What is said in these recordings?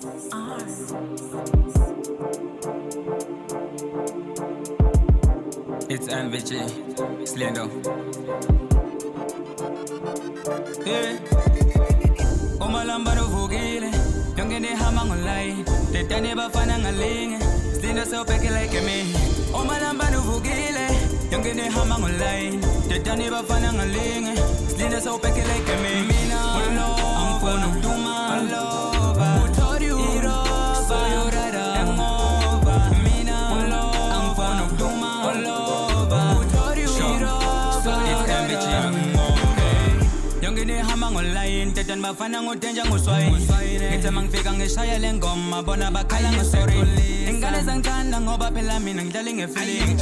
It's MVG, Slendo. Yeah. Umalamba novukile, yonke nihamba ngolay. Tetane bafana ngalinge, Slendo sewubheke like me. Umalamba novukile, yonke nihamba ngolay. Tetane bafana ngalinge, Slendo sewubheke like me. Mina, angifuna ukuduma, uthori uroba, so yorada, engova. Mina, angifuna ukuduma, uthori uroba, so it's yonke nihamba ngolay. Tetane bafana ngodenja ngoswayi. Ngithe mangifika ngishaya le ngoma bona bakhala ngesorry. Ingane zangithanda ngoba phela mina ngidlala ngefeeling.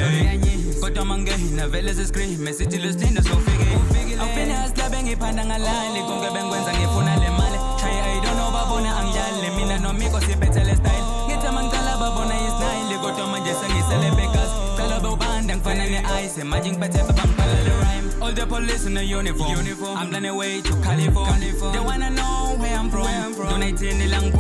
Kodwa mangena vele sescream esithi leSlindo sofike. Awufini asilabe ngiphanda ngalali konke bengikwenza ngifuna le mali. Shay I don't know babona angidlali mina nomiko sibethele style. Ngithe mangicala babona is9 kodwa manje sengisele bekas. Cala bobanda ngifana ne-ice manje ngiphethe babangibhala le rhyme. All the police in the uniform. I'm on the way to California. They wanna know where I'm from. Donating ilang